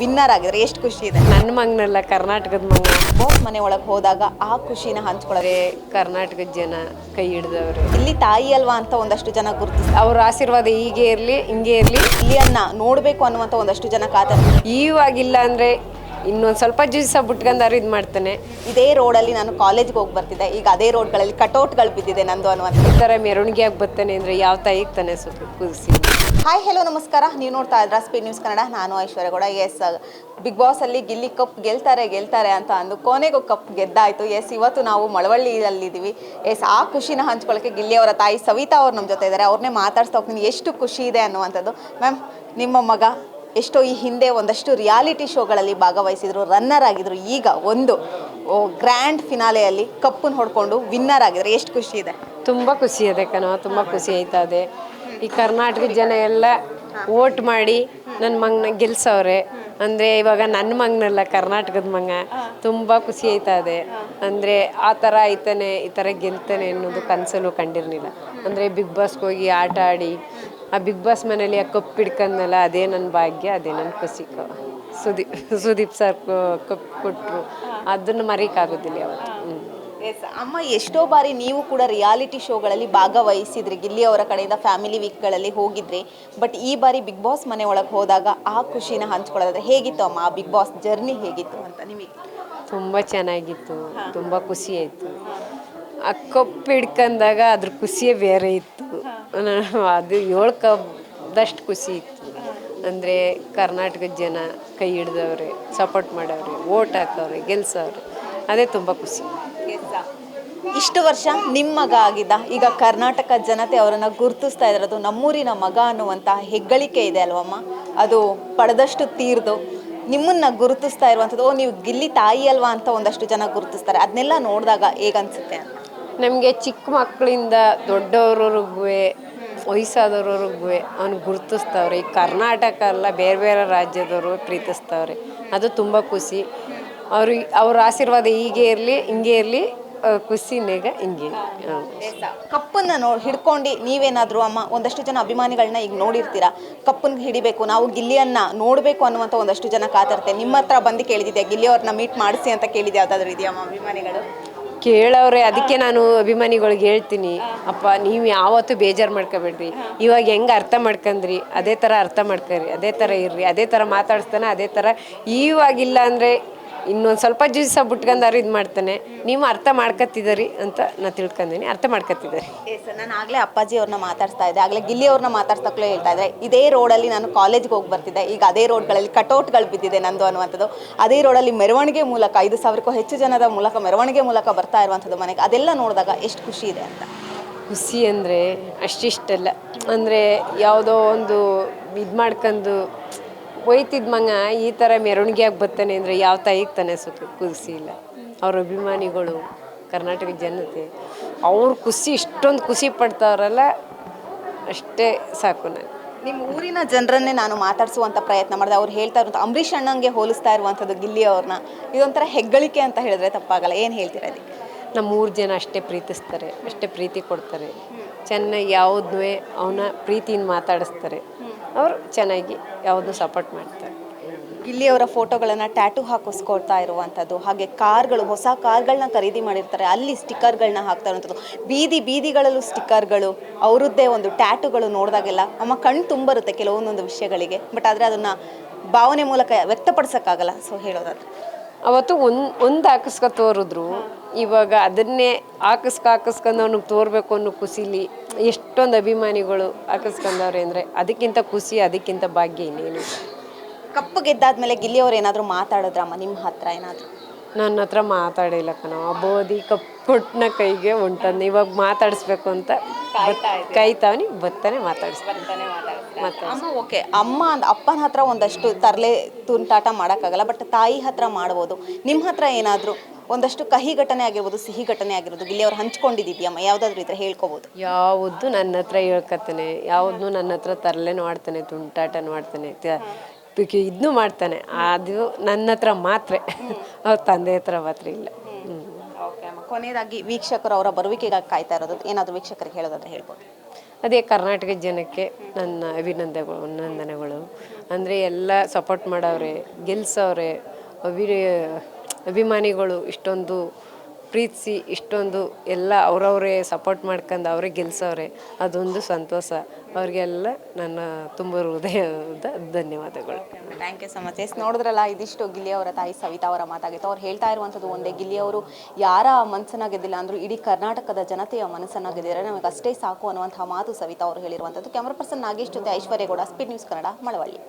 Winner ಆಗಿದ್ರೆ ಎಷ್ಟು ಖುಷಿ ಇದೆ? ನನ್ನ ಮಗನಲ್ಲ, ಕರ್ನಾಟಕದ ಮಗ. ಬಾಸ್ ಮನೆ ಒಳಗೆ ಹೋದಾಗ ಆ ಖುಷಿನ ಹಂಚ್ಕೊಳ್ಳೋರೆ ಕರ್ನಾಟಕದ ಜನ ಕೈ ಹಿಡಿದವ್ರೆ. ಇಲ್ಲಿ ತಾಯಿ ಅಲ್ವಾ ಅಂತ ಒಂದಷ್ಟು ಜನ ಗುರುತಿಸ್ತಾರೆ. ಅವ್ರ ಆಶೀರ್ವಾದ ಹೀಗೆ ಇರಲಿ, ಹಿಂಗೆ ಇರಲಿ. ಇಲ್ಲಿಯನ್ನ ನೋಡಬೇಕು ಅನ್ನುವಂಥ ಒಂದಷ್ಟು ಜನ ಕಾತಾರೆ. ಇವಾಗಿಲ್ಲ ಅಂದರೆ ಇನ್ನೊಂದು ಸ್ವಲ್ಪ ದಿವಸ ಬಿಟ್ಕೊಂಡಾರು ಇದು ಮಾಡ್ತಾನೆ. ಇದೇ ರೋಡಲ್ಲಿ ನಾನು ಕಾಲೇಜ್ಗೆ ಹೋಗಿ ಬರ್ತಿದ್ದೆ, ಈಗ ಅದೇ ರೋಡ್ಗಳಲ್ಲಿ ಕಟೌಟ್ಗಳು ಬಿದ್ದಿದೆ ನಂದು ಅನ್ನುವಂಥ. ಈ ಥರ ಮೆರವಣಿಗೆಯಾಗಿ ಬರ್ತಾನೆ ಅಂದರೆ ಯಾವ ತಾಯಿಗೆ ತಾನೆ ಖುಷಿ. ಹಾಯ್ ಹೆಲೋ ನಮಸ್ಕಾರ, ನೀವು ನೋಡ್ತಾ ಇದ್ರ ಸ್ಪೀಡ್ ನ್ಯೂಸ್ ಕನ್ನಡ. ನಾನು ಐಶ್ವರ್ಯ ಗೌಡ. ಎಸ್, ಬಿಗ್ ಬಾಸ್ ಅಲ್ಲಿ ಗಿಲ್ಲಿ ಕಪ್ ಗೆಲ್ತಾರೆ ಅಂತ ಅಂದು ಕೊನೆಗೂ ಕಪ್ ಗೆದ್ದಾಯಿತು. ಎಸ್, ಇವತ್ತು ನಾವು ಮಳವಳ್ಳಿಯಲ್ಲಿದ್ದೀವಿ. ಎಸ್, ಆ ಖುಷಿನ ಹಂಚ್ಕೊಳ್ಳೋಕ್ಕೆ ಗಿಲ್ಲಿ ಅವರ ತಾಯಿ ಸವಿತಾ ಅವ್ರು ನಮ್ಮ ಜೊತೆ ಇದ್ದಾರೆ. ಅವ್ರನ್ನೇ ಮಾತಾಡ್ಸ್ತಾ ಹೋಗ್ತೀನಿ ಎಷ್ಟು ಖುಷಿ ಇದೆ ಅನ್ನುವಂಥದ್ದು. ಮ್ಯಾಮ್, ನಿಮ್ಮ ಮಗ ಎಷ್ಟೋ ಈ ಹಿಂದೆ ಒಂದಷ್ಟು ರಿಯಾಲಿಟಿ ಶೋಗಳಲ್ಲಿ ಭಾಗವಹಿಸಿದ್ರು, ರನ್ನರ್ ಆಗಿದ್ರು. ಈಗ ಒಂದು ಗ್ರ್ಯಾಂಡ್ ಫಿನಾಲೆಯಲ್ಲಿ ಕಪ್ಪನ್ನು ಹೊಡ್ಕೊಂಡು ವಿನ್ನರ್ ಆಗಿದ್ರೆ ಎಷ್ಟು ಖುಷಿ ಇದೆ? ತುಂಬ ಖುಷಿ ಇದೆ ಕಣೋ, ತುಂಬ ಖುಷಿ ಆಯ್ತದೆ. ಈ ಕರ್ನಾಟಕದ ಜನ ಎಲ್ಲ ವೋಟ್ ಮಾಡಿ ನನ್ನ ಮಗನ ಗೆಲ್ಸವ್ರೆ ಅಂದರೆ ಇವಾಗ ನನ್ನ ಮಗನಲ್ಲ, ಕರ್ನಾಟಕದ ಮಗ. ತುಂಬ ಖುಷಿ ಆಯ್ತದೆ. ಅಂದರೆ ಆ ಥರ ಆಯ್ತಾನೆ, ಈ ಥರ ಗೆಲ್ತಾನೆ ಅನ್ನೋದು ಕನಸಲ್ಲೂ ಕಂಡಿರಲಿಲ್ಲ. ಅಂದರೆ ಬಿಗ್ ಬಾಸ್ಗೆ ಹೋಗಿ ಆಟ ಆಡಿ ಆ ಬಿಗ್ ಬಾಸ್ ಮನೇಲಿ ಆ ಕಪ್ ಹಿಡ್ಕೊಂಡಲ್ಲ, ಅದೇ ನನ್ನ ಭಾಗ್ಯ, ಅದೇ ನನ್ನ ಖುಷಿ. ಸುದೀಪ್ ಸರ್ ಕಪ್ ಕೊಟ್ಟರು, ಅದನ್ನು ಮರೀಕಾಗೋದಿಲ್ಲ ಅವತ್ತು. ಎಸ್ ಅಮ್ಮ, ಎಷ್ಟೋ ಬಾರಿ ನೀವು ಕೂಡ ರಿಯಾಲಿಟಿ ಶೋಗಳಲ್ಲಿ ಭಾಗವಹಿಸಿದ್ರಿ, ಗಿಲ್ಲಿ ಅವರ ಕಡೆಯಿಂದ ಫ್ಯಾಮಿಲಿ ವೀಕ್ಗಳಲ್ಲಿ ಹೋಗಿದ್ರಿ. ಬಟ್ ಈ ಬಾರಿ ಬಿಗ್ ಬಾಸ್ ಮನೆ ಒಳಗೆ ಹೋದಾಗ ಆ ಖುಷಿನ ಹಂಚ್ಕೊಳ್ಳೋದಾದ್ರೆ ಹೇಗಿತ್ತು ಅಮ್ಮ? ಆ ಬಿಗ್ ಬಾಸ್ ಜರ್ನಿ ಹೇಗಿತ್ತು ಅಂತ ನಿಮಗೆ? ತುಂಬ ಚೆನ್ನಾಗಿತ್ತು, ತುಂಬ ಖುಷಿ ಆಯಿತು. ಆ ಕಪ್ ಹಿಡ್ಕೊಂಡಾಗ ಅದ್ರ ಖುಷಿಯೇ ಬೇರೆ ಇತ್ತು. ಅದು 7 ಕಪ್ದಷ್ಟು ಖುಷಿ ಇತ್ತು. ಅಂದರೆ ಕರ್ನಾಟಕದ ಜನ ಕೈ ಹಿಡ್ದವ್ರೆ, ಸಪೋರ್ಟ್ ಮಾಡವ್ರೆ, ಓಟ್ ಹಾಕವ್ರೆ, ಗೆಲ್ಸವ್ರೆ, ಅದೇ ತುಂಬ ಖುಷಿ. ಇಷ್ಟು ವರ್ಷ ನಿಮ್ಮ ಮಗ ಆಗಿದ್ದ, ಈಗ ಕರ್ನಾಟಕ ಜನತೆ ಅವರನ್ನು ಗುರುತಿಸ್ತಾ ಇರೋದು ನಮ್ಮೂರಿನ ಮಗ ಅನ್ನುವಂಥ ಹೆಗ್ಗಳಿಕೆ ಇದೆ ಅಲ್ವಮ್ಮ? ಅದು ಪಡೆದಷ್ಟು ತೀರ್ದು ನಿಮ್ಮನ್ನ ಗುರುತಿಸ್ತಾ ಇರುವಂಥದ್ದು. ನೀವು ಗಿಲ್ಲಿ ತಾಯಿ ಅಲ್ವಾ ಅಂತ ಒಂದಷ್ಟು ಜನ ಗುರುತಿಸ್ತಾರೆ. ಅದನ್ನೆಲ್ಲ ನೋಡಿದಾಗ ಹೇಗನ್ಸುತ್ತೆ ಅಂತ? ನಮಗೆ ಚಿಕ್ಕ ಮಕ್ಕಳಿಂದ ದೊಡ್ಡವ್ರವ್ರಿಗೂ ವಯಸ್ಸಾದವ್ರವ್ರಿಗೂ ಅವ್ನು ಗುರುತಿಸ್ತವ್ರೆ. ಈ ಕರ್ನಾಟಕ ಅಲ್ಲ, ಬೇರೆ ಬೇರೆ ರಾಜ್ಯದವರು ಪ್ರೀತಿಸ್ತವ್ರೆ, ಅದು ತುಂಬ ಖುಷಿ. ಅವ್ರ ಆಶೀರ್ವಾದ ಹೀಗೆ ಇರಲಿ, ಹಿಂಗೆ ಇರಲಿ, ಖುಷಿನೇಗ ಹಿಂಗೆ. ಕಪ್ಪನ್ನು ಹಿಡ್ಕೊಂಡು ನೀವೇನಾದರೂ ಅಮ್ಮ, ಒಂದಷ್ಟು ಜನ ಅಭಿಮಾನಿಗಳನ್ನ ಈಗ ನೋಡಿರ್ತೀರಾ, ಕಪ್ಪನ್ನು ಹಿಡಿಬೇಕು, ನಾವು ಗಿಲ್ಲಿಯನ್ನ ನೋಡಬೇಕು ಅನ್ನುವಂಥ ಒಂದಷ್ಟು ಜನ ಕಾತಿರ್ತಾರೆ. ನಿಮ್ಮ ಹತ್ರ ಬಂದು ಕೇಳಿದ್ದೆ, ಗಿಲ್ಲಿಯವ್ರನ್ನ ಮೀಟ್ ಮಾಡಿಸಿ ಅಂತ ಕೇಳಿದ್ದೆ, ಯಾವುದಾದ್ರೂ ಇದೆಯಮ್ಮ ಅಭಿಮಾನಿಗಳು? ಕೇಳವ್ರೆ, ಅದಕ್ಕೆ ನಾನು ಅಭಿಮಾನಿಗಳಿಗೆ ಹೇಳ್ತೀನಿ, ಅಪ್ಪ ನೀವು ಯಾವತ್ತೂ ಬೇಜಾರು ಮಾಡ್ಕೋಬೇಡ್ರಿ. ಇವಾಗ ಹೆಂಗೆ ಅರ್ಥ ಮಾಡ್ಕೊಂಡ್ರಿ ಅದೇ ಥರ ಅರ್ಥ ಮಾಡ್ಕೊರಿ, ಅದೇ ಥರ ಇರ್ರಿ, ಅದೇ ಥರ ಮಾತಾಡಿಸ್ತಾನೆ, ಅದೇ ಥರ. ಇವಾಗಿಲ್ಲ ಅಂದರೆ ಇನ್ನೊಂದು ಸ್ವಲ್ಪ ದಿವಸ ಬಿಟ್ಕೊಂಡಾರು ಇದು ಮಾಡ್ತಾನೆ. ನೀವು ಅರ್ಥ ಮಾಡ್ಕೊತಿದ್ದೀರಿ ಅಂತ ನಾನು ತಿಳ್ಕೊಂಡಿನಿ, ಅರ್ಥ ಮಾಡ್ಕೊತಿದ್ದೀರಿ. ಎಸ್, ನಾನು ಆಗಲೇ ಅಪ್ಪಾಜಿ ಅವ್ರನ್ನ ಮಾತಾಡ್ಸ್ತಾ ಇದ್ದೆ, ಆಗಲೇ ಗಿಲ್ಲಿ ಅವ್ರನ್ನ ಮಾತಾಡ್ಸಕ್ಕಲೇ ಹೇಳ್ತಾ ಇದ್ದೆ, ಇದೇ ರೋಡಲ್ಲಿ ನಾನು ಕಾಲೇಜ್ಗೆ ಹೋಗಿ ಬರ್ತಿದ್ದೆ, ಈಗ ಅದೇ ರೋಡ್ಗಳಲ್ಲಿ ಕಟೌಟ್ಗಳು ಬಿದ್ದಿದೆ ನಂದು ಅನ್ನುವಂಥದ್ದು. ಅದೇ ರೋಡಲ್ಲಿ ಮೆರವಣಿಗೆ ಮೂಲಕ 5,000ಕ್ಕೂ ಹೆಚ್ಚು ಜನದ ಮೂಲಕ ಮೆರವಣಿಗೆ ಮೂಲಕ ಬರ್ತಾ ಇರುವಂಥದ್ದು ಮನೆಗೆ. ಅದೆಲ್ಲ ನೋಡಿದಾಗ ಎಷ್ಟು ಖುಷಿ ಇದೆ ಅಂತ? ಖುಷಿ ಅಂದರೆ ಅಷ್ಟಿಷ್ಟಲ್ಲ. ಅಂದರೆ ಯಾವುದೋ ಒಂದು ಇದು ಮಾಡ್ಕೊಂಡು ಹೋಯ್ತಿದ್ದ ಮಗ ಈ ಥರ ಮೆರವಣಿಗೆಯಾಗಿ ಬರ್ತಾನೆ ಅಂದರೆ ಯಾವ ತಾಯಿಗೆ ತಾನೇ ಖುಷಿ ಇಲ್ಲ. ಅವ್ರ ಅಭಿಮಾನಿಗಳು, ಕರ್ನಾಟಕ ಜನತೆ, ಅವ್ರ ಖುಷಿ ಇಷ್ಟೊಂದು ಖುಷಿ ಪಡ್ತಾವ್ರಲ್ಲ, ಅಷ್ಟೇ ಸಾಕು. ನಾನು ನಿಮ್ಮ ಊರಿನ ಜನರನ್ನೇ ನಾನು ಮಾತಾಡಿಸುವಂಥ ಪ್ರಯತ್ನ ಮಾಡಿದೆ. ಅವ್ರು ಹೇಳ್ತಾ ಇರುವಂಥ ಅಂಬರೀಷ್ ಅಣ್ಣಂಗೆ ಹೋಲಿಸ್ತಾ ಇರುವಂಥದ್ದು ಗಿಲ್ಲಿ ಅವ್ರನ್ನ, ಇದೊಂಥರ ಹೆಗ್ಗಳಿಕೆ ಅಂತ ಹೇಳಿದ್ರೆ ತಪ್ಪಾಗಲ್ಲ. ಏನು ಹೇಳ್ತೀರಾ ಅದಕ್ಕೆ? ನಮ್ಮ ಊರು ಜನ ಅಷ್ಟೇ ಪ್ರೀತಿಸ್ತಾರೆ, ಅಷ್ಟೇ ಪ್ರೀತಿ ಕೊಡ್ತಾರೆ. ಚೆನ್ನಾಗಿ ಯಾವುದೂ ಅವನ ಪ್ರೀತಿಯಿಂದ ಮಾತಾಡಿಸ್ತಾರೆ. ಅವರು ಚೆನ್ನಾಗಿ ಯಾವುದನ್ನು ಸಪೋರ್ಟ್ ಮಾಡ್ತಾರೆ. ಗಿಲ್ಲಿಯವರ ಫೋಟೋಗಳನ್ನು ಟ್ಯಾಟೂ ಹಾಕಿಸ್ಕೊಳ್ತಾ ಇರುವಂಥದ್ದು, ಹಾಗೆ ಕಾರ್ಗಳು, ಹೊಸ ಕಾರ್ಗಳನ್ನ ಖರೀದಿ ಮಾಡಿರ್ತಾರೆ, ಅಲ್ಲಿ ಸ್ಟಿಕ್ಕರ್ಗಳನ್ನ ಹಾಕ್ತಾ ಇರುವಂಥದ್ದು, ಬೀದಿಗಳಲ್ಲೂ ಸ್ಟಿಕ್ಕರ್ಗಳು, ಅವರದ್ದೇ ಒಂದು ಟ್ಯಾಟೂಗಳು ನೋಡಿದಾಗೆಲ್ಲ ಅಮ್ಮ ಕಣ್ಣು ತುಂಬರುತ್ತೆ ಕೆಲವೊಂದೊಂದು ವಿಷಯಗಳಿಗೆ. ಬಟ್ ಆದರೆ ಅದನ್ನು ಭಾವನೆ ಮೂಲಕ ವ್ಯಕ್ತಪಡಿಸೋಕ್ಕಾಗಲ್ಲ. ಸೊ ಹೇಳೋದಾದ್ರೆ ಅವತ್ತು ಒಂದು ಹಾಕಿಸ್ಕೊ ತೋರಿದ್ರು, ಇವಾಗ ಅದನ್ನೇ ಹಾಕಿಸ್ಕೊಂಡು ಅವ್ನಿಗೆ ತೋರಬೇಕು ಅನ್ನೋ ಖುಷಿಲಿ ಎಷ್ಟೊಂದು ಅಭಿಮಾನಿಗಳು ಹಾಕಿಸ್ಕೊಂಡವ್ರೆ. ಅಂದರೆ ಅದಕ್ಕಿಂತ ಖುಷಿ, ಅದಕ್ಕಿಂತ ಭಾಗ್ಯ ಇನ್ನೇನು. ಕಪ್ಪು ಗೆದ್ದಾದ್ಮೇಲೆ ಗಿಲ್ಲಿ ಅವ್ರು ಏನಾದರೂ ಮಾತಾಡಿದ್ರಮ್ಮ ನಿಮ್ಮ ಹತ್ರ ಏನಾದರೂ? ನನ್ನ ಹತ್ರ ಮಾತಾಡಿಲ್ಲ ಕಣೋ. ಬೋದಿ ಕಪ್ಪುಟ್ನ ಕೈಗೆ ಹೊಂಟಂದು ಇವಾಗ ಮಾತಾಡಿಸ್ಬೇಕು ಅಂತ ಕಾಯ್ತಾವನಿ, ಬರ್ತಾನೆ ಮಾತಾಡಿಸ್ತಾನೆ. ಅಮ್ಮ ಓಕೆ, ಅಪ್ಪನ ಹತ್ರ ಒಂದಷ್ಟು ತರಲೆ ತುಂಟಾಟ ಮಾಡೋಕ್ಕಾಗಲ್ಲ, ಬಟ್ ತಾಯಿ ಹತ್ರ ಮಾಡ್ಬೋದು. ನಿಮ್ಮ ಹತ್ರ ಏನಾದರೂ ಒಂದಷ್ಟು ಕಹಿ ಘಟನೆ ಆಗಿರ್ಬೋದು, ಸಿಹಿ ಘಟನೆ ಆಗಿರ್ಬೋದು, ಗಿಲ್ಲಿ ಅವ್ರು ಹಂಚ್ಕೊಂಡಿದ್ದೀಯಮ್ಮ, ಯಾವುದಾದ್ರೂ ಇದ್ರೆ ಹೇಳ್ಕೊಬೋದು? ಯಾವುದು ನನ್ನ ಹತ್ರ ಹೇಳ್ಕೊತಾನೆ, ಯಾವುದನ್ನು ನನ್ನ ಹತ್ರ ತರಲೆನೂ ಮಾಡ್ತಾನೆ, ತುಂಟಾಟನೂ ಮಾಡ್ತಾನೆ, ಇದನ್ನು ಮಾಡ್ತಾನೆ. ಅದು ನನ್ನ ಹತ್ರ ಮಾತ್ರ, ಅವ್ರ ತಂದೆ ಹತ್ರ ಮಾತ್ರ ಇಲ್ಲ. ಓಕೆ ಅಮ್ಮ, ಕೊನೆಯದಾಗಿ ವೀಕ್ಷಕರು ಅವರ ಬರುವಿಕೆಗಾಗಿ ಕಾಯ್ತಾ ಇರೋದು, ಏನಾದರೂ ವೀಕ್ಷಕರಿಗೆ ಹೇಳೋದಾದ್ರೆ ಹೇಳ್ಬೋದು? ಅದೇ ಕರ್ನಾಟಕ ಜನಕ್ಕೆ ನನ್ನ ಅಭಿನಂದನೆಗಳು. ಅಂದರೆ ಎಲ್ಲ ಸಪೋರ್ಟ್ ಮಾಡವ್ರೆ, ಗೆಲ್ಸವ್ರೆ. ಅಭಿಮಾನಿಗಳು ಇಷ್ಟೊಂದು ಪ್ರೀತಿಸಿ ಇಷ್ಟೊಂದು ಎಲ್ಲ ಅವ್ರವರೇ ಸಪೋರ್ಟ್ ಮಾಡ್ಕೊಂಡು ಅವರೇ ಗೆಲ್ಸವ್ರೆ, ಅದೊಂದು ಸಂತೋಷ. ಅವ್ರಿಗೆಲ್ಲ ನನ್ನ ತುಂಬ ಹೃದಯದ ಧನ್ಯವಾದಗಳು. Thank you so much. Yes, ನೋಡಿದ್ರಲ್ಲ, ಇದಿಷ್ಟು ಗಿಲ್ಲಿ ಅವರ ತಾಯಿ ಸವಿತಾ ಅವರ ಮಾತಾಗಿತ್ತು. ಅವ್ರು ಹೇಳ್ತಾ ಇರುವಂಥದ್ದು ಒಂದೇ, ಗಿಲ್ಲಿ ಅವರು ಯಾರ ಮನಸ್ಸನ್ನ ಗೆದ್ದಿಲ್ಲ ಅಂದರೂ ಇಡೀ ಕರ್ನಾಟಕದ ಜನತೆಯ ಮನಸ್ಸನ್ನು ಗೆದ್ದಿದ್ದಾರೆ, ನಮಗೆ ಅಷ್ಟೇ ಸಾಕು ಅನ್ನುವಂಥ ಮಾತು ಸವಿತಾ ಅವರು ಹೇಳಿರುವಂಥದ್ದು. ಕ್ಯಾಮ್ರಾ ಪರ್ಸನ್ ನಾಗೇಶ್ ಜೊತೆ ಐಶ್ವರ್ಯ ಗೌಡ, ಸ್ಪೀಡ್ ನ್ಯೂಸ್ ಕನ್ನಡ, ಮಳವಳ್ಳಿ.